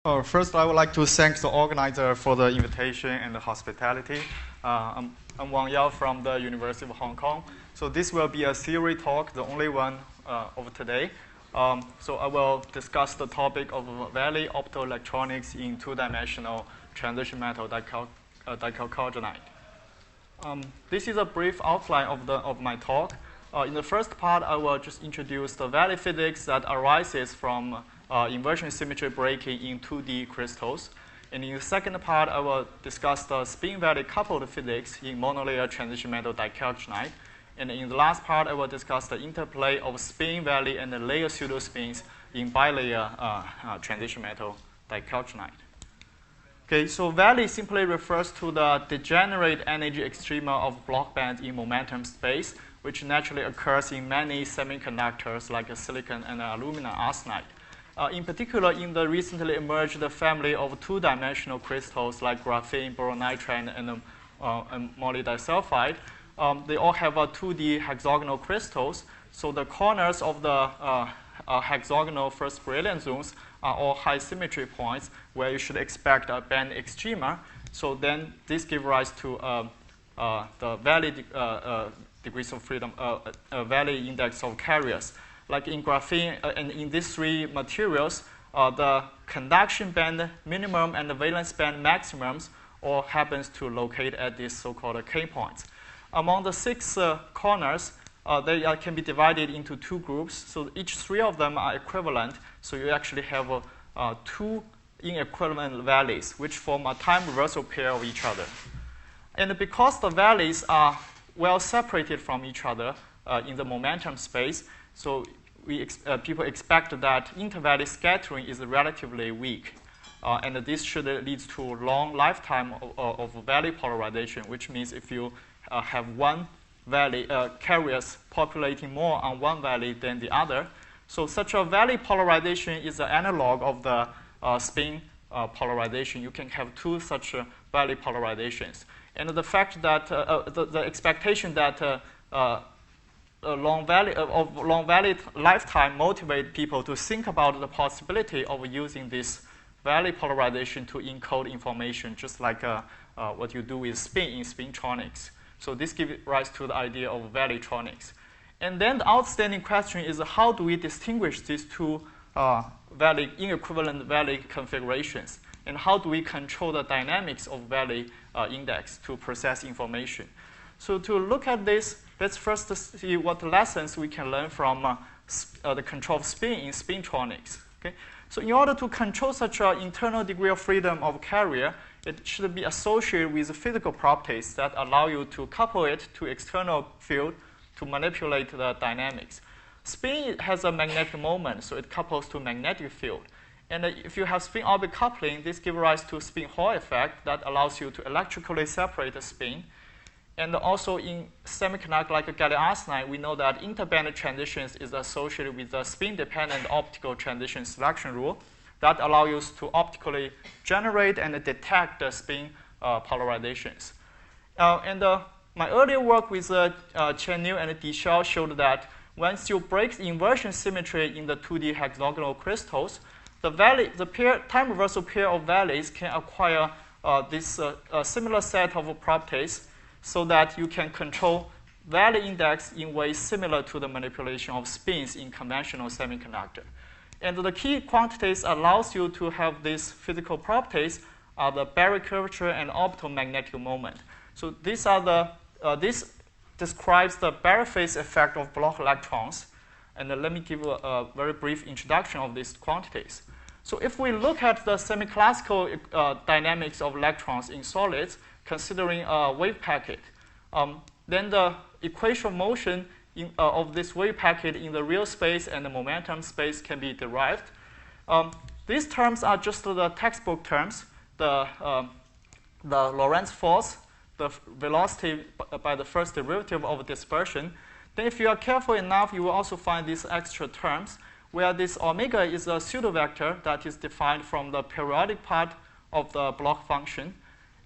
First, I would like to thank the organizer for the invitation and the hospitality. I'm Wang Yao from the University of Hong Kong. So this will be a theory talk, the only one of today. So I will discuss the topic of Valley optoelectronics in two-dimensional transition metal dichalcogenides. This is a brief outline of my talk. In the first part, I will just introduce the Valley physics that arises from inversion symmetry breaking in 2D crystals. And in the second part, I will discuss the spin-valley coupled physics in monolayer transition metal dichalconite. And in the last part, I will discuss the interplay of spin-valley and the layer pseudospins in bilayer transition metal dichalconite. Okay, so valley simply refers to the degenerate energy extrema of Bloch bands in momentum space, which naturally occurs in many semiconductors like silicon and aluminum arsenide. In particular, in the recently emerged family of two-dimensional crystals like graphene, boronitride, and moly disulfide, they all have 2D hexagonal crystals. So the corners of the hexagonal first brilliant zones are all high symmetry points where you should expect a band extrema. So then this gives rise to the valley degrees of freedom, valley index of carriers. Like in graphene and in these three materials, the conduction band minimum and the valence band maximums all happens to locate at these so-called K points. Among the 6 corners, they can be divided into 2 groups. So each 3 of them are equivalent. So you actually have 2 inequivalent valleys, which form a time reversal pair of each other. And because the valleys are well separated from each other in the momentum space, so people expect that intervalley scattering is relatively weak. And this should lead to long lifetime of valley polarization, which means if you have one valley, carriers populating more on one valley than the other. So such a valley polarization is an analog of the spin polarization. You can have 2 such valley polarizations. And the fact that the expectation that long valley lifetime motivate people to think about the possibility of using this valley polarization to encode information, just like what you do with spin in spintronics. So this gives rise to the idea of valleytronics. And then the outstanding question is how do we distinguish these 2 inequivalent valley configurations? And how do we control the dynamics of valley index to process information? So to look at this, let's first see what lessons we can learn from the control of spin in spintronics. Okay? So in order to control such an internal degree of freedom of carrier, it should be associated with physical properties that allow you to couple it to external field to manipulate the dynamics. Spin has a magnetic moment, so it couples to magnetic field. And if you have spin-orbit coupling, this gives rise to spin Hall effect that allows you to electrically separate the spin. And also in semiconductor like gallium arsenide, we know that interband transitions is associated with the spin-dependent optical transition selection rule that allows you to optically generate and detect the spin polarizations. My earlier work with Chen Niu and Dixiao showed that once you break the inversion symmetry in the 2D hexagonal crystals, the time reversal pair of valleys can acquire this similar set of properties so that you can control valley index in ways similar to the manipulation of spins in conventional semiconductor. And the key quantities allows you to have these physical properties are the Barry curvature and orbital magnetic moment. So these are this describes the Barry phase effect of Bloch electrons. And let me give a very brief introduction of these quantities. So if we look at the semi-classical dynamics of electrons in solids, considering a wave packet, then the equation of motion of this wave packet in the real space and the momentum space can be derived. These terms are just the textbook terms, the Lorentz force, the velocity by the first derivative of dispersion. Then if you are careful enough, you will also find these extra terms, where this omega is a pseudovector that is defined from the periodic part of the Bloch function.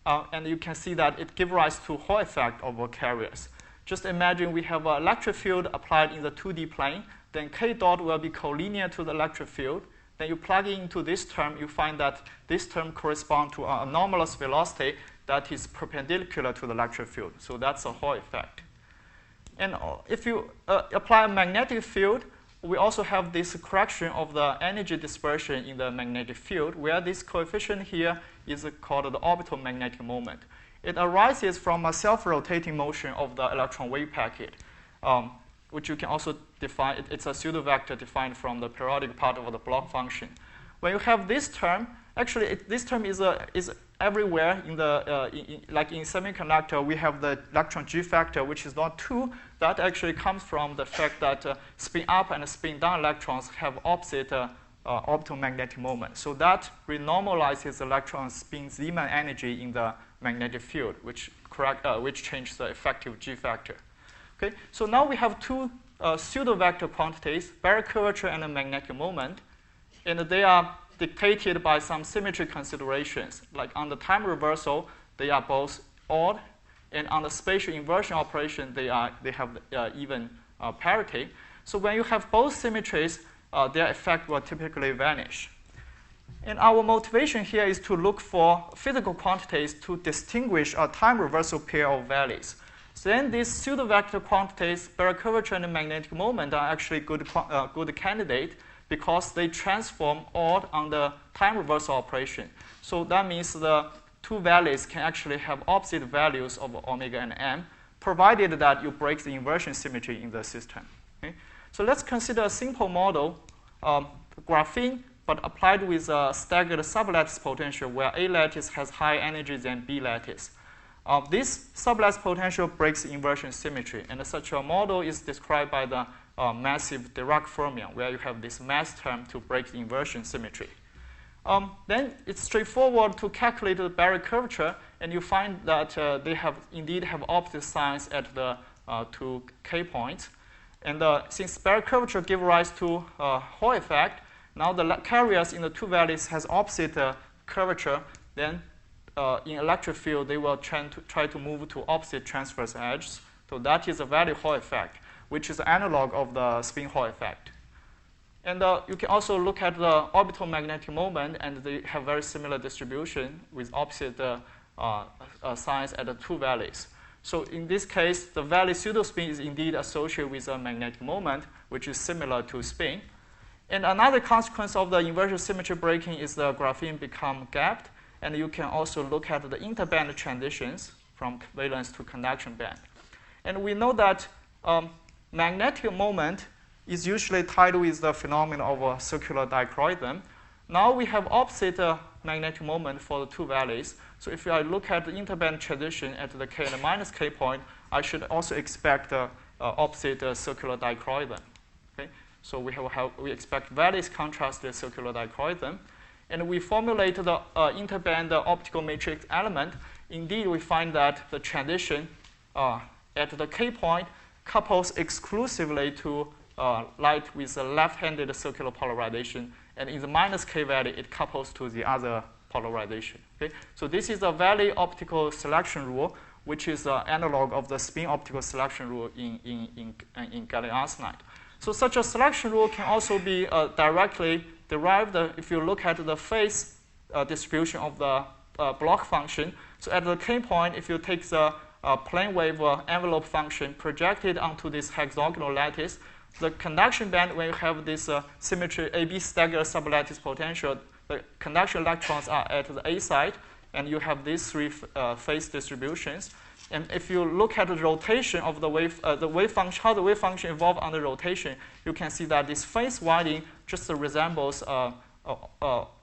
And you can see that it gives rise to Hall effect over carriers. Just imagine we have an electric field applied in the 2D plane. Then K dot will be collinear to the electric field. then you plug into this term, you find that this term corresponds to an anomalous velocity that is perpendicular to the electric field. So that's a Hall effect. And if you apply a magnetic field, we also have this correction of the energy dispersion in the magnetic field, where this coefficient here is called the orbital magnetic moment. It arises from a self-rotating motion of the electron wave packet, which you can also define. It's a pseudo-vector defined from the periodic part of the Bloch function. When you have this term, actually this term is everywhere in the like in semiconductor. We have the electron G factor, which is not 2. That actually comes from the fact that spin up and spin down electrons have opposite orbital magnetic moment. So that renormalizes electron spin Zeeman energy in the magnetic field, which changes the effective G factor. Okay, so now we have two pseudo-vector quantities, Baryk curvature and the magnetic moment, and they are dictated by some symmetry considerations. Like on the time reversal, they are both odd, and on the spatial inversion operation, they have even parity. So when you have both symmetries, their effect will typically vanish. And our motivation here is to look for physical quantities to distinguish a time reversal pair of values. So then these pseudo-vector quantities, Baryk curvature and magnetic moment, are actually good candidate because they transform odd on the time reversal operation. So that means the two values can actually have opposite values of omega and m, provided that you break the inversion symmetry in the system. Okay? So let's consider a simple model, graphene, but applied with a staggered sublattice potential where A lattice has higher energy than B lattice. This sublattice potential breaks inversion symmetry, and such a model is described by the massive Dirac fermion, where you have this mass term to break the inversion symmetry. Then it's straightforward to calculate the Baryk curvature, and you find that they indeed have opposite signs at the two K points. And since Baryk curvature gives rise to Hall effect, now the carriers in the two valleys has opposite curvature, then in electric field, they will try to move to opposite transverse edges. So that is a value Hall effect, which is analog of the spin Hall effect. And you can also look at the orbital magnetic moment, and they have very similar distribution with opposite signs at the two valleys. So in this case, the valley pseudospin is indeed associated with a magnetic moment, which is similar to spin. And another consequence of the inversion symmetry breaking is the graphene become gapped. And you can also look at the interband transitions from valence to conduction band. And we know that magnetic moment is usually tied with the phenomenon of a circular dichroism. Now we have opposite magnetic moment for the two valleys. So if I look at the interband transition at the K and the minus K point, I should also expect opposite circular dichroism. Okay? So we expect valleys contrasted circular dichroism. And we formulate the interband optical matrix element. Indeed, we find that the transition at the K point couples exclusively to light with a left-handed circular polarization. And in the minus K value, it couples to the other polarization. Okay? So this is a valley optical selection rule, which is an analog of the spin optical selection rule in gallium arsenide. So such a selection rule can also be directly derived if you look at the phase distribution of the Bloch function. So at the K point, if you take the plane wave envelope function projected onto this hexagonal lattice, the conduction band, when you have this symmetry AB staggered sublattice potential, the conduction electrons are at the A side, and you have these three phase distributions. And if you look at the rotation of the wave function, how the wave function evolves under rotation, you can see that this phase winding just resembles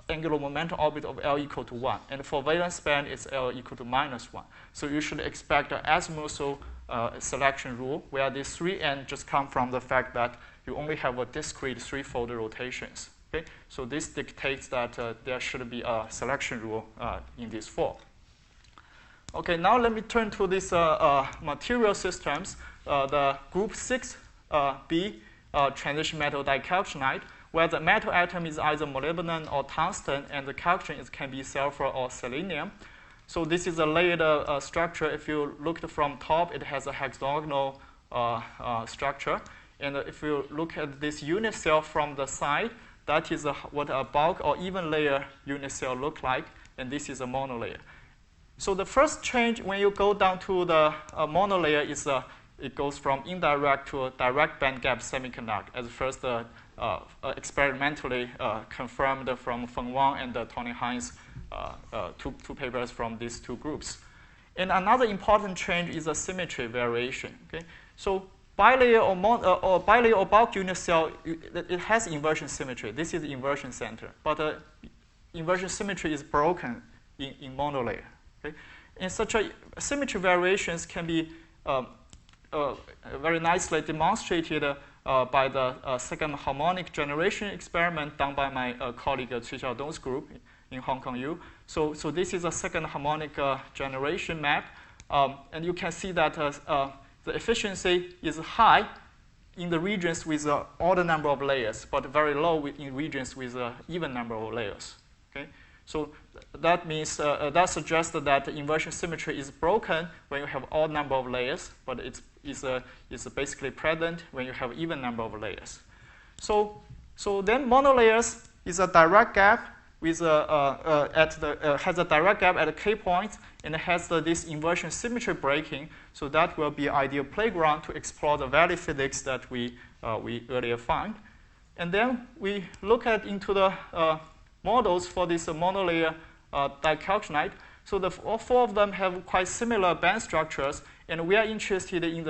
angular momentum orbit of L equal to 1. And for valence band, it's L equal to minus 1. So you should expect an azimuthal selection rule, where these three N just come from the fact that you only have a discrete threefold rotations. Okay? So this dictates that there should be a selection rule in this form. Okay, now let me turn to these material systems. The group 6B transition metal dicalcinide, where the metal atom is either molybdenum or tungsten, and the calcium can be sulfur or selenium. So this is a layered structure. If you look from top, it has a hexagonal structure. And if you look at this unit cell from the side, That is what a bulk or even layer unit cell look like, and this is a monolayer. So the first change when you go down to the monolayer is it goes from indirect to a direct bandgap semiconductor, as first experimentally confirmed from Feng Wang and Tony Hines, two papers from these two groups. And another important change is a symmetry variation. Okay? So bilayer or bilayer or bulk unit cell, it has inversion symmetry. This is the inversion center, but inversion symmetry is broken in monolayer. Okay? And such a symmetry variations can be very nicely demonstrated by the second harmonic generation experiment done by my colleague Cui Xiaodong's group in Hong Kong U. So this is a second harmonic generation map, and you can see that the efficiency is high in the regions with an odd number of layers, but very low in regions with an even number of layers. Okay? So that means that suggests that the inversion symmetry is broken when you have odd number of layers, but it's basically present when you have even number of layers. So then monolayers is a direct gap with has a direct gap at a k point, and it has this inversion symmetry breaking. So that will be ideal playground to explore the valley physics that we earlier found. And then we look into the models for this monolayer dicalconite. So all four of them have quite similar band structures, and we are interested in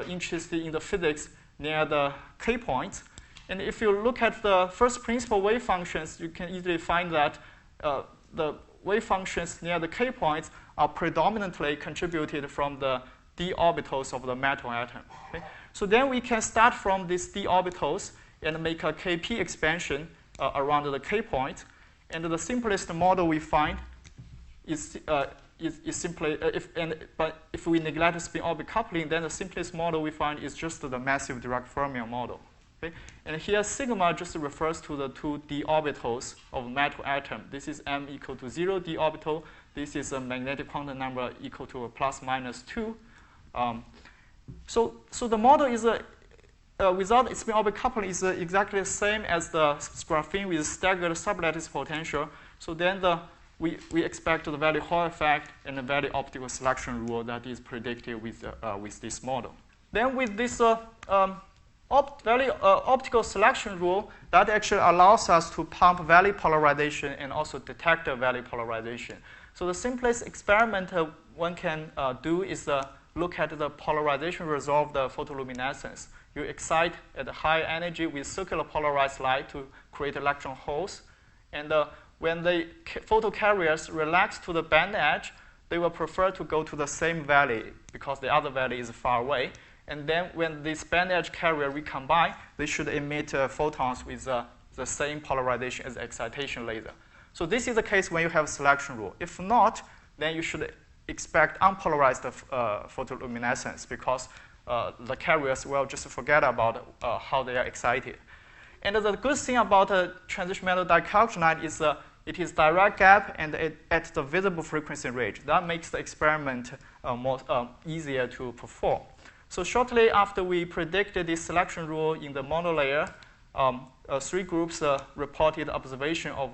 interested in the physics near the k points. And if you look at the first principle wave functions, you can easily find that the wave functions near the k points are predominantly contributed from the d orbitals of the metal atom. Okay? So then we can start from these d orbitals and make a kp expansion around the k point. And the simplest model we find is simply, but if we neglect spin orbit coupling, then the simplest model we find is just the massive Dirac fermion model. Okay? And here sigma just refers to the two d orbitals of metal atom. This is m equal to 0 d orbital. This is a magnetic quantum number equal to plus minus 2. So the model is without spin orbit coupling is exactly the same as the graphene with staggered sublattice potential. So then we expect the valley Hall effect and the valley optical selection rule that is predicted with this model. Then with this valley optical selection rule, that actually allows us to pump valley polarization and also detect the valley polarization. So the simplest experiment one can do is look at the polarization resolved photoluminescence. You excite at a high energy with circular polarized light to create electron holes. And when the photocarriers relax to the band edge, they will prefer to go to the same valley because the other valley is far away. And then when this band edge carrier recombine, they should emit photons with the same polarization as excitation laser. So this is the case when you have selection rule. If not, then you should expect unpolarized photoluminescence because the carriers will just forget about how they are excited. And the good thing about transition metal dicalconite is it is direct gap and at the visible frequency range. That makes the experiment easier to perform. So shortly after we predicted this selection rule in the monolayer, three groups reported observation of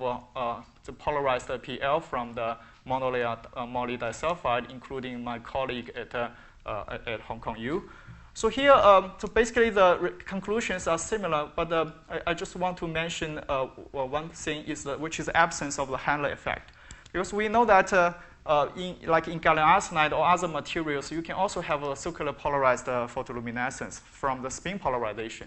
the polarized PL from the monolayer moly disulfide, including my colleague at Hong Kong U. So here, so basically the conclusions are similar, but I just want to mention one thing is which is the absence of the Handler effect, because we know that like in gallium arsenide or other materials, you can also have a circular polarized photoluminescence from the spin polarization.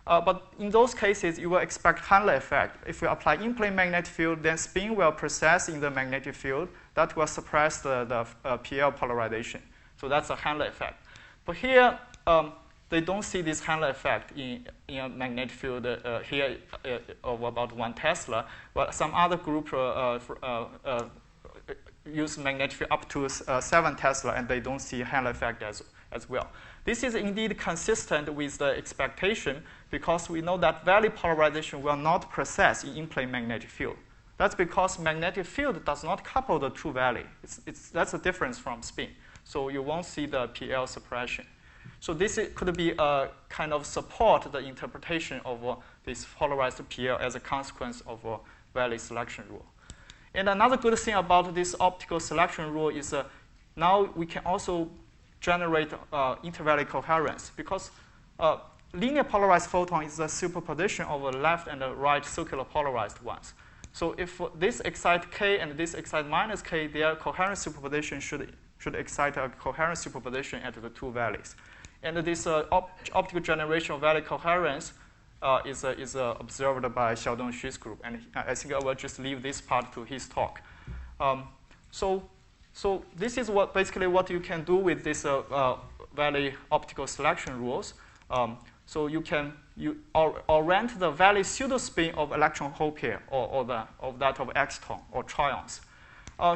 But in those cases, you will expect Handler effect. If you apply in-plane magnetic field, then spin will process in the magnetic field. That will suppress the PL polarization. So that's a Handler effect. But here, they don't see this Handler effect in a magnetic field here of about 1 Tesla. But some other group use magnetic field up to 7 Tesla, and they don't see Handler effect as well. This is indeed consistent with the expectation because we know that valley polarization will not process in-plane magnetic field. That's because magnetic field does not couple the two valley. That's a difference from spin. So you won't see the PL suppression. So this could be a kind of support the interpretation of this polarized PL as a consequence of a valley selection rule. And another good thing about this optical selection rule is now we can also generate intervalley coherence, because linear polarized photon is a superposition of the left and the right circular polarized ones. So if this excite K and this excite minus K, their coherent superposition should excite a coherent superposition at the two valleys. And this optical generation of valley coherence is observed by Xiaodong Xu's group. And I think I will just leave this part to his talk. So this is basically what you can do with this valley optical selection rules. So you orient the valley pseudospin of electron hole pair or that of exton or tryons.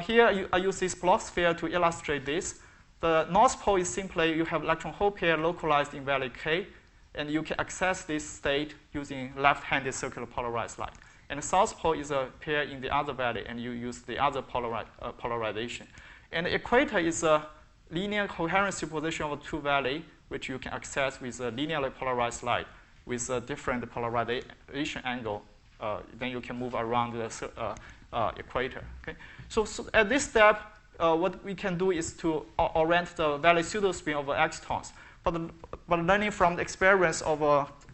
Here I use this Bloch sphere to illustrate this. The north pole is simply you have electron hole pair localized in valley K, and you can access this state using left-handed circular polarized light. And the south pole is a pair in the other valley, and you use the other polarization. And the equator is a linear coherent superposition of two valleys, which you can access with a linearly polarized light with a different polarization angle. Then you can move around the equator. Okay? So at this step, what we can do is to orient the valley pseudospin of exctons. But learning from the experience of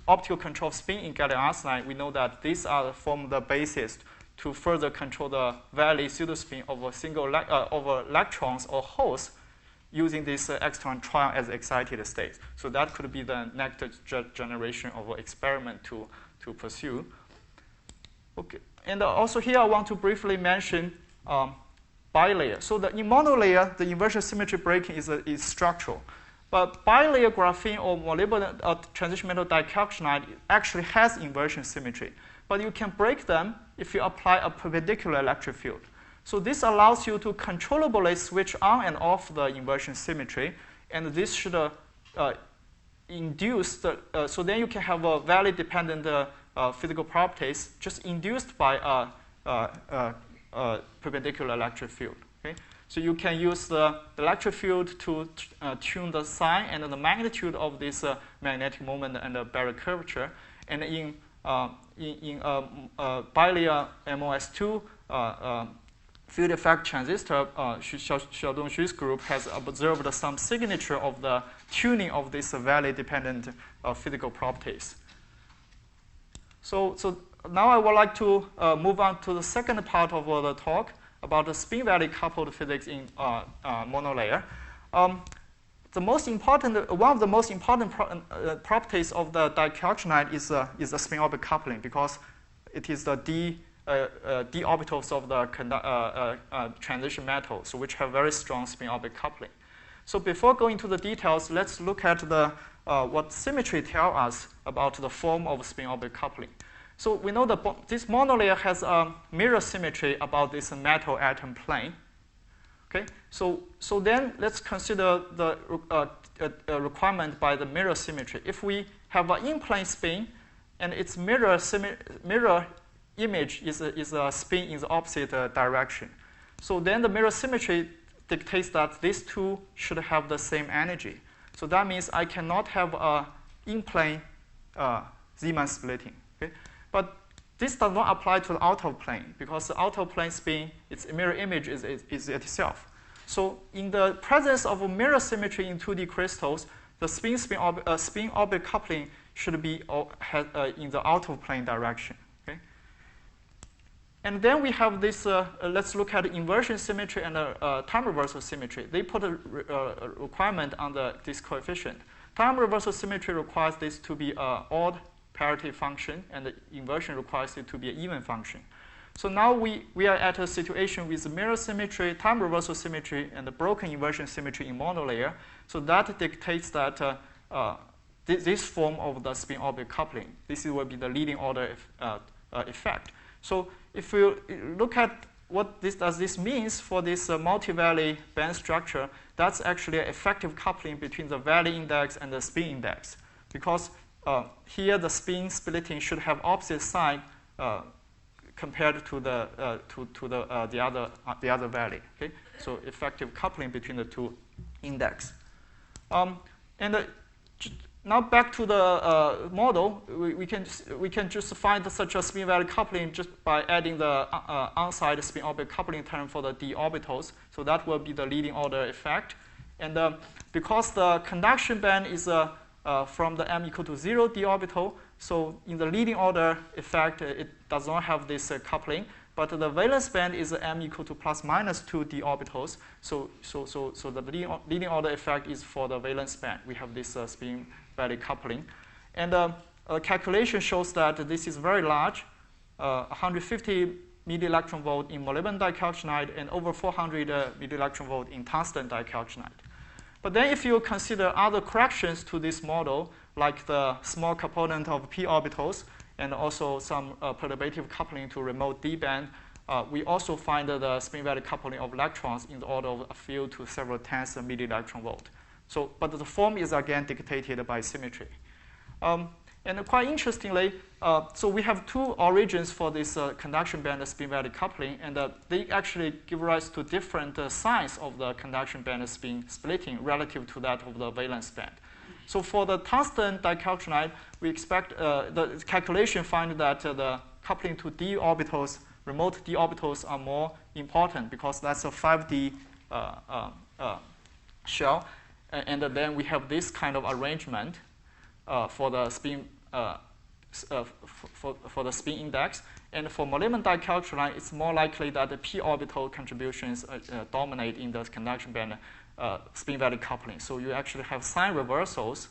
optical control of spin in gallium arsenide, we know that these form the basis to further control the valley pseudospin of a single of electrons or holes using this exton tryon as excited state. So that could be the next generation of experiment to pursue. Okay, and also here I want to briefly mention bilayer. So in monolayer, the inversion symmetry breaking is structural. But bilayer graphene or molybdenum transition metal dicalcinide actually has inversion symmetry. But you can break them if you apply a perpendicular electric field. So this allows you to controllably switch on and off the inversion symmetry. And this should induce so then you can have a valley-dependent physical properties just induced by a perpendicular electric field. Okay? So you can use the electric field to tune the sign and the magnitude of this magnetic moment and the barrier curvature. And in bilayer MOS2 field effect transistor, Xiaodong Xu's group has observed some signature of the tuning of this valley-dependent physical properties. So now I would like to move on to the second part of the talk about the spin valley coupled physics in monolayer. One of the most important properties of the dicalcinide is the spin orbit coupling, because it is the d orbitals of the transition metals, which have very strong spin orbit coupling. So before going to the details, let's look at what symmetry tells us about the form of spin orbit coupling. So we know that this monolayer has a mirror symmetry about this metal atom plane. Okay, so then let's consider the requirement by the mirror symmetry. If we have an in-plane spin and its mirror image is a spin in the opposite direction, so then the mirror symmetry dictates that these two should have the same energy. So that means I cannot have a in-plane Zeeman splitting. Okay? But this does not apply to the outer plane, because the outer plane spin, its mirror image is itself. So in the presence of a mirror symmetry in 2D crystals, the spin orbit coupling should be in the outer plane direction. Okay? And then we have this, let's look at inversion symmetry and time reversal symmetry. They put a requirement on this coefficient. Time reversal symmetry requires this to be an odd parity function, and the inversion requires it to be an even function. So now we are at a situation with mirror symmetry, time reversal symmetry, and the broken inversion symmetry in monolayer. So that dictates that this form of the spin orbit coupling, this will be the leading order effect. So if we look at what does this means for this multi-valley band structure, that's actually an effective coupling between the valley index and the spin index, because here the spin splitting should have opposite sign compared to the other valley. Okay, so effective coupling between the two index. And now back to the model. We can just find such a spin-valley coupling just by adding the on-side spin-orbit coupling term for the d orbitals. So that will be the leading order effect. And because the conduction band is from the m equal to 0 d orbital, so in the leading order effect, it does not have this coupling. But the valence band is m equal to plus minus 2 d orbitals. So the leading order effect is for the valence band. We have this spin-valley coupling. And calculation shows that this is very large, 150 milli-electron volt in molybdenum dicalcinide and over 400 milli-electron volt in tungsten dicalcinide. But then if you consider other corrections to this model, like the small component of p orbitals, and also some perturbative coupling to remote d band, we also find the spin-valley coupling of electrons in the order of a few to several tens of milli-electron volt. So, but the form is again dictated by symmetry. And quite interestingly, so we have two origins for this conduction band spin-valley coupling, and they actually give rise to different signs of the conduction band spin splitting relative to that of the valence band. So for the tungsten dicalcinide, we expect the calculation find that the coupling to d orbitals, remote d orbitals, are more important because that's a 5D shell, and then we have this kind of arrangement for the spin for the spin index. And for molybdenum dicalcinide, it's more likely that the p orbital contributions dominate in the conduction band spin-valley coupling. So you actually have sign reversals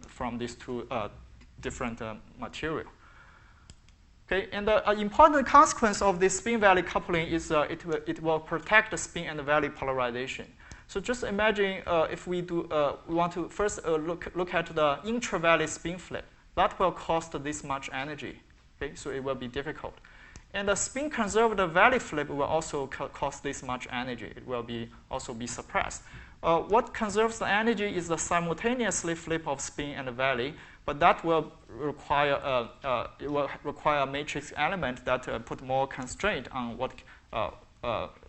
from these two different material. Okay, and the important consequence of this spin-valley coupling is it will protect the spin and the valley polarization. So just imagine if we want to first look at the intra-valley spin flip. That will cost this much energy. Okay, so it will be difficult. And the spin-conserved valley flip will also cost this much energy. It will also be suppressed. What conserves the energy is the simultaneously flip of spin and valley, but that will require a matrix element that put more constraint on what,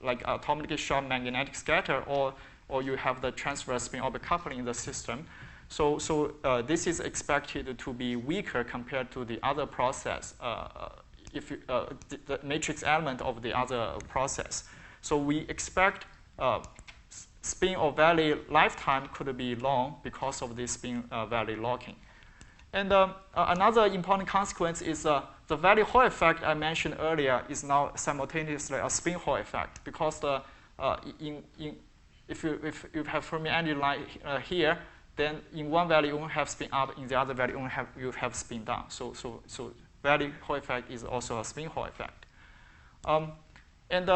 like atomically sharp magnetic scatter, or you have the transverse spin-orbit coupling in the system. So this is expected to be weaker compared to the other process. If you, the matrix element of the other process. So we expect spin or valley lifetime could be long because of this spin valley locking. And another important consequence is the valley Hall effect I mentioned earlier is now simultaneously a spin Hall effect because if you have Fermi energy line here, then in one valley you only have spin up, in the other valley you have spin down. So valley Hall effect is also a spin Hall effect. And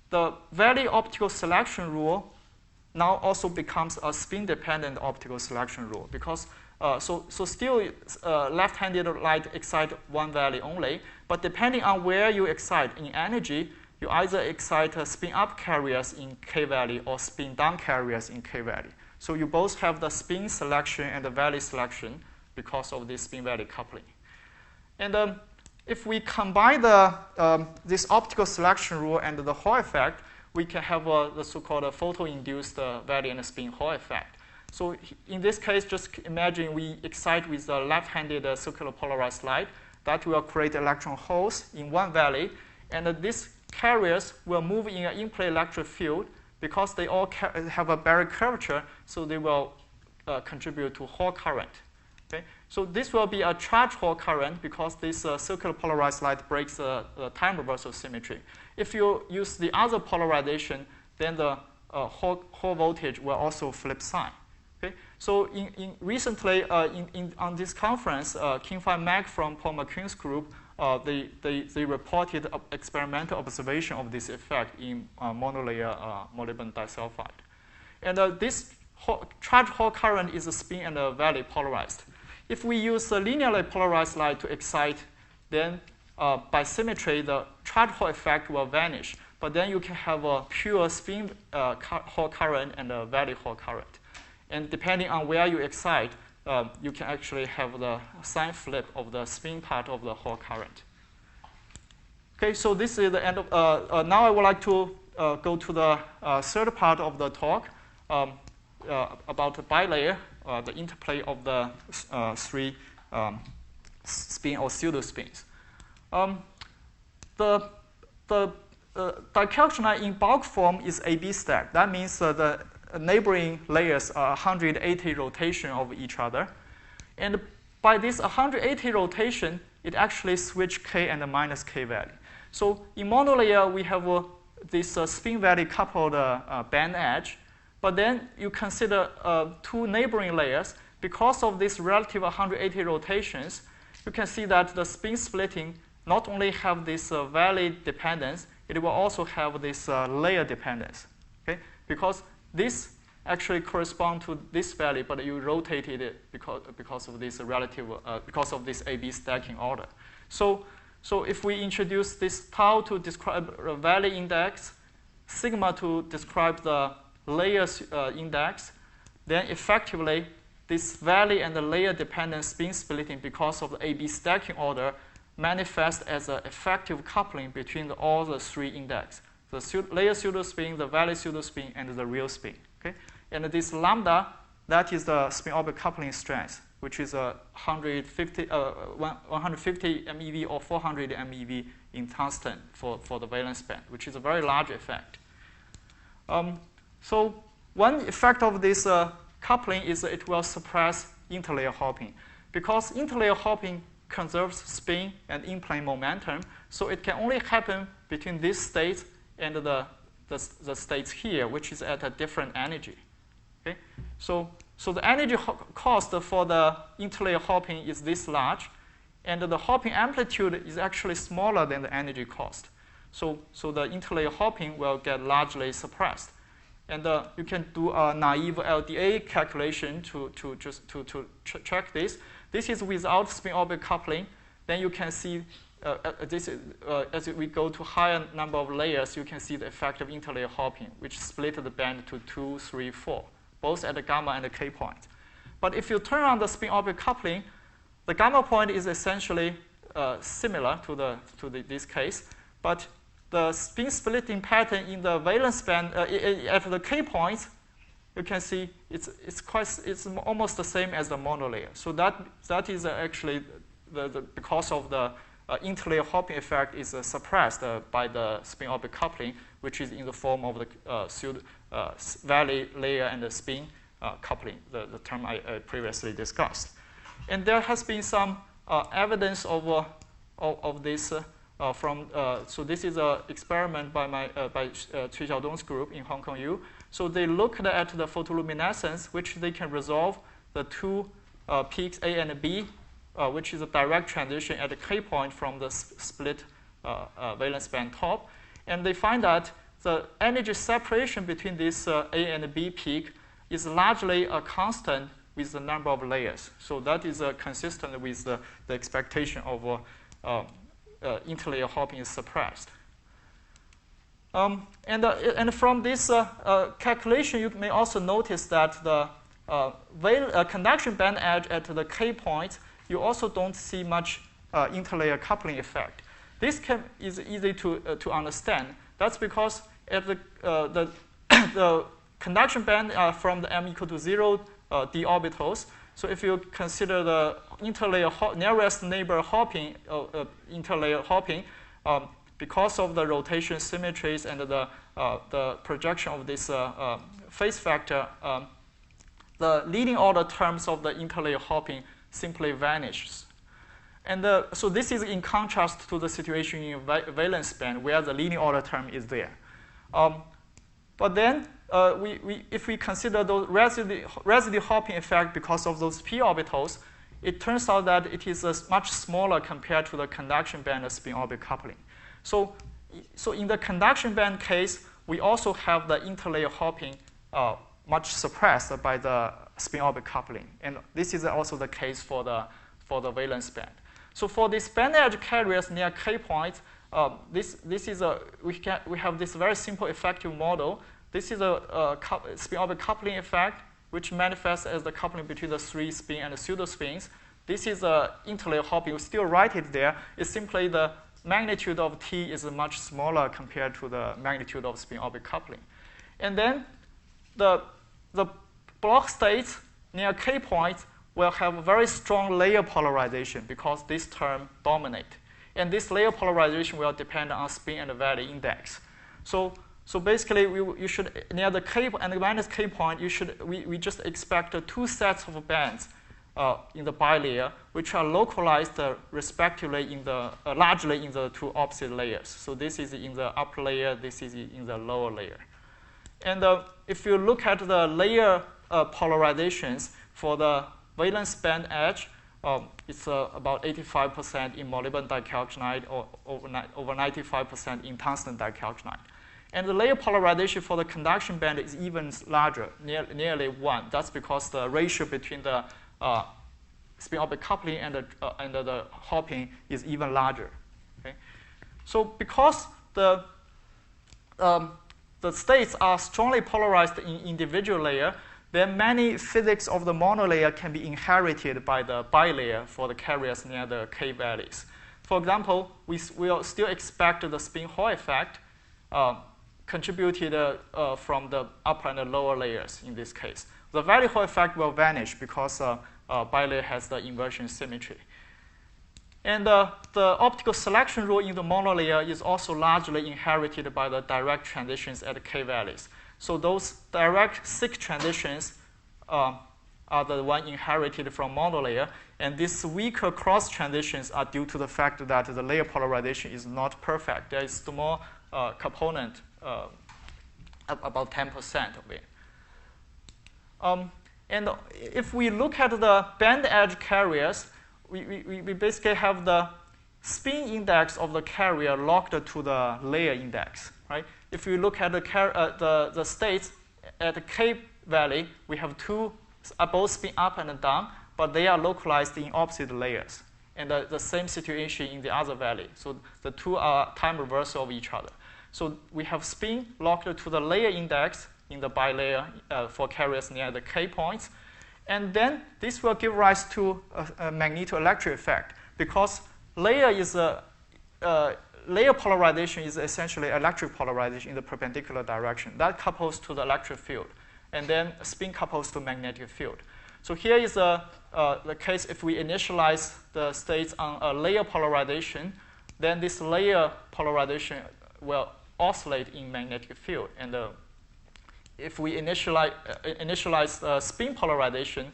the valley optical selection rule now also becomes a spin-dependent optical selection rule because so still left-handed light excite one valley only, but depending on where you excite in energy, you either excite spin-up carriers in K-valley or spin-down carriers in K-valley. So you both have the spin selection and the valley selection because of this spin-valley coupling. And if we combine this optical selection rule and the Hall effect, we can have the so-called photo-induced valley and spin Hall effect. So in this case, just imagine we excite with the left-handed circular polarized light. That will create electron holes in one valley. And these carriers will move in an in-plane electric field because they all have a barrier curvature, so they will contribute to Hall current. Okay? So this will be a charge Hall current because this circular polarized light breaks the time reversal symmetry. If you use the other polarization, then the Hall voltage will also flip sign. Okay? So recently on this conference, King-Fai Mak from Paul McQueen's group, they reported experimental observation of this effect in monolayer molybdenum disulfide. And this charge Hall current is a spin and a valley polarized. If we use a linearly polarized light to excite, then by symmetry, the charge Hall effect will vanish. But then you can have a pure spin Hall current and a valley Hall current. And depending on where you excite, you can actually have the sign flip of the spin part of the Hall current. Okay, so this is the end of. Now I would like to go to the third part of the talk about bilayer the interplay of the three spin or pseudospins. The dicalculator in bulk form is AB stack. That means the neighboring layers are 180 rotation of each other. And by this 180 rotation, it actually switch K and the minus K value. So in monolayer, we have this spin value coupled band edge. But then you consider two neighboring layers. Because of this relative 180 rotations, you can see that the spin splitting not only have this valley dependence, it will also have this layer dependence. Okay? Because this actually corresponds to this value, but you rotated it because of this relative because of this AB stacking order. So if we introduce this tau to describe a valley index, sigma to describe the layers index, then effectively this valley and the layer dependent spin splitting because of the AB stacking order manifest as an effective coupling between all the three index: the layer pseudospin, the valley pseudospin, and the real spin. Okay? And this lambda, that is the spin-orbit coupling strength, which is 150 MeV or 400 MeV in tungsten for the valence band, which is a very large effect. So one effect of this coupling is it will suppress interlayer hopping. Because interlayer hopping conserves spin and in-plane momentum, so it can only happen between this state and the states here, which is at a different energy. Okay? So the energy cost for the interlayer hopping is this large, and the hopping amplitude is actually smaller than the energy cost. So the interlayer hopping will get largely suppressed. And you can do a naive LDA calculation to check this. This is without spin-orbit coupling. Then you can see as we go to higher number of layers, you can see the effect of interlayer hopping, which split the band to 2, 3, 4, both at the gamma and the K point. But if you turn on the spin-orbit coupling, the gamma point is essentially similar to this case, but the spin splitting pattern in the valence band at the K point, you can see it's almost the same as the monolayer. So that is actually because of the interlayer hopping effect is suppressed by the spin-orbit coupling, which is in the form of the valley, layer, and the spin coupling, the term I previously discussed. And there has been some evidence of this so this is an experiment by Cui Xiaodong's group in Hong Kong U. So they looked at the photoluminescence, which they can resolve the two peaks A and B, which is a direct transition at the K point from the split valence band top. And they find that the energy separation between this A and B peak is largely a constant with the number of layers. So that is consistent with the expectation of interlayer hopping is suppressed. And from this calculation, you may also notice that the conduction band edge at the K point, you also don't see much interlayer coupling effect. This is easy to understand. That's because at the conduction band from the m equal to 0 d orbitals. So if you consider the interlayer nearest neighbor hopping, interlayer hopping, because of the rotation symmetries and the projection of this phase factor, the leading order terms of the interlayer hopping simply vanishes. And so this is in contrast to the situation in valence band where the leading order term is there. But then if we consider those residue hopping effect because of those p orbitals, it turns out that it is much smaller compared to the conduction band spin orbit coupling. So in the conduction band case, we also have the interlayer hopping much suppressed by the spin orbit coupling, and this is also the case for the valence band. So for these band edge carriers near K point, this is we have this very simple effective model. This is a spin orbit coupling effect, which manifests as the coupling between the three spin and the pseudospins. This is interlayer hopping. You still write it there. It's simply the magnitude of T is much smaller compared to the magnitude of spin orbit coupling. And then the Bloch states near K points will have a very strong layer polarization because this term dominates. And this layer polarization will depend on spin and valley index. So basically, you should, near the K and the minus K point, we just expect two sets of bands in the bilayer, which are localized respectively largely in the two opposite layers. So this is in the upper layer, this is in the lower layer. And if you look at the layer polarizations for the valence band edge, it's about 85% in molybdenum dicalcinide or over 95% in tungsten dicalcinide. And the layer polarization for the conduction band is even larger, nearly 1. That's because the ratio between the spin-orbit coupling and the hopping is even larger. Okay? So because the states are strongly polarized in individual layer, then many physics of the monolayer can be inherited by the bilayer for the carriers near the K valleys. For example, we will still expect the spin Hall effect contributed from the upper and the lower layers in this case. The valley Hall effect will vanish because bilayer has the inversion symmetry. And the optical selection rule in the monolayer is also largely inherited by the direct transitions at K valleys. So those direct Sikh transitions are the one inherited from monolayer, and these weaker cross transitions are due to the fact that the layer polarization is not perfect. There is small component, about 10% of it. And if we look at the band edge carriers, we basically have the spin index of the carrier locked to the layer index, right? If you look at the states at the K valley, we have two, both spin up and down, but they are localized in opposite layers. And the same situation in the other valley. So the two are time reversal of each other. So we have spin locked to the layer index in the bilayer for carriers near the K points. And then this will give rise to a magnetoelectric effect because layer polarization is essentially electric polarization in the perpendicular direction. That couples to the electric field. And then spin couples to magnetic field. So here is the case if we initialize the states on a layer polarization, then this layer polarization will oscillate in magnetic field. And if we initialize spin polarization,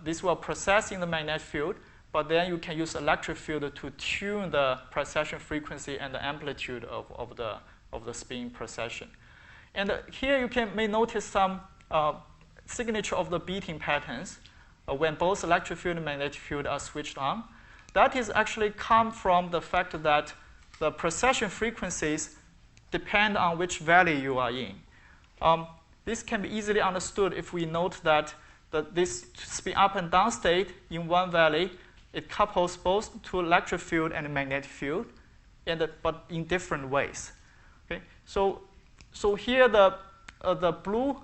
this will process in the magnetic field, but then you can use electric field to tune the precession frequency and the amplitude of the spin precession. And here you may notice some signature of the beating patterns when both electric field and magnetic field are switched on. That is actually come from the fact that the precession frequencies depend on which valley you are in. This can be easily understood if we note that this spin up and down state in one valley, it couples both to electric field and magnetic field, but in different ways. Okay? So here the blue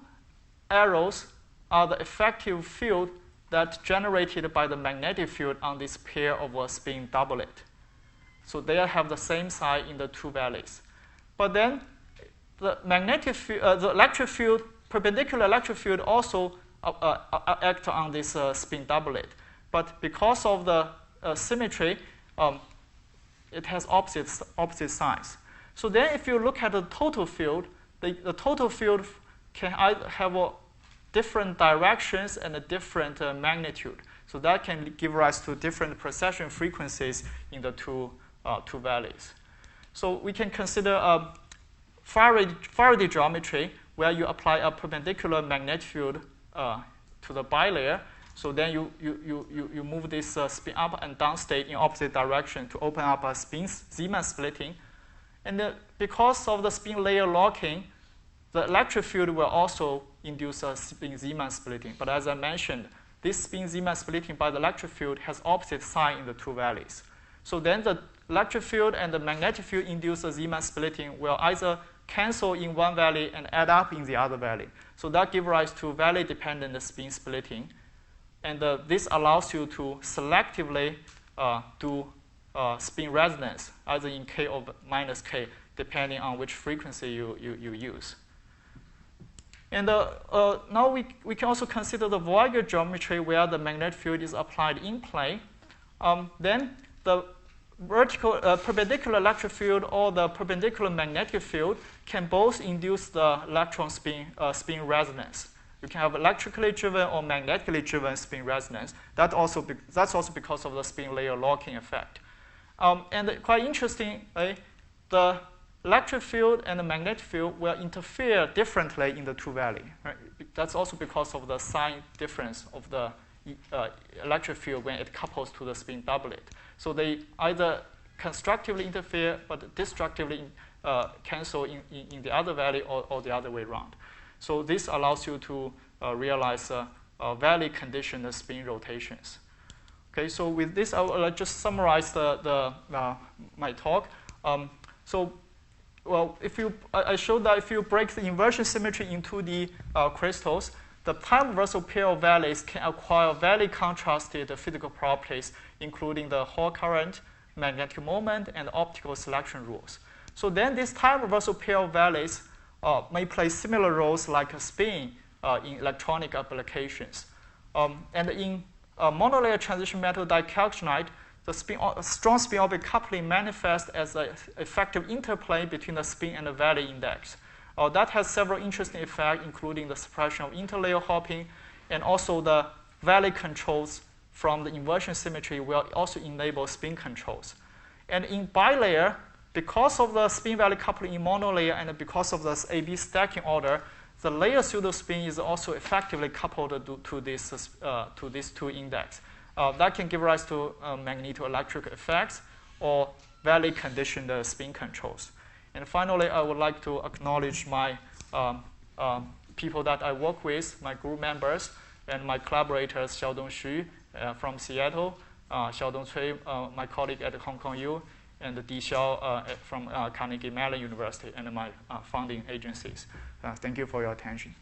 arrows are the effective field that's generated by the magnetic field on this pair of a spin doublet. So they have the same sign in the two valleys. But then the magnetic field, the electric field, perpendicular electric field also act on this spin doublet. But because of the symmetry, it has opposite signs. So then if you look at the total field, the total field can either have different directions and a different magnitude. So that can give rise to different precession frequencies in the two valleys. So we can consider a Faraday geometry where you apply a perpendicular magnetic field to the bilayer. So then you move this spin up and down state in opposite direction to open up a spin Zeeman splitting. And because of the spin layer locking, the electric field will also induce a spin Zeeman splitting. But as I mentioned, this spin Zeeman splitting by the electric field has opposite sign in the two valleys. So then the electric field and the magnetic field induced Zeeman splitting will either cancel in one valley and add up in the other valley. So that gives rise to valley-dependent spin splitting. And this allows you to selectively do spin resonance, either in K or minus K, depending on which frequency you use. And now we can also consider the Voyager geometry where the magnetic field is applied in plane. Then the perpendicular electric field or the perpendicular magnetic field can both induce the electron spin resonance. You can have electrically driven or magnetically driven spin resonance. That's also because of the spin layer locking effect. And quite interesting, the electric field and the magnetic field will interfere differently in the two values. Right? That's also because of the sign difference of the electric field when it couples to the spin doublet. So they either constructively interfere but destructively cancel in the other valley or the other way around. So this allows you to realize valley conditioned spin rotations. Okay, so with this, I will just summarize my talk. Well, I showed that if you break the inversion symmetry into the crystals, the time reversal pair of valleys can acquire valley contrasted physical properties, including the Hall current, magnetic moment, and optical selection rules. So then this time reversal pair of valleys may play similar roles like a spin in electronic applications. And in monolayer transition metal dicalcinide, the strong spin-orbit coupling manifests as an effective interplay between the spin and the valley index. That has several interesting effects, including the suppression of interlayer hopping, and also the valley controls from the inversion symmetry will also enable spin controls. And in bilayer, because of the spin-valley coupling in monolayer and because of the AB stacking order, the layer pseudospin is also effectively coupled to these two index. That can give rise to magnetoelectric effects or valley conditioned spin controls. And finally, I would like to acknowledge my people that I work with, my group members, and my collaborators, Xiaodong Xu from Seattle, Xiaodong Cui, my colleague at Hong Kong U, and Di Xiao from Carnegie Mellon University, and my funding agencies. Thank you for your attention.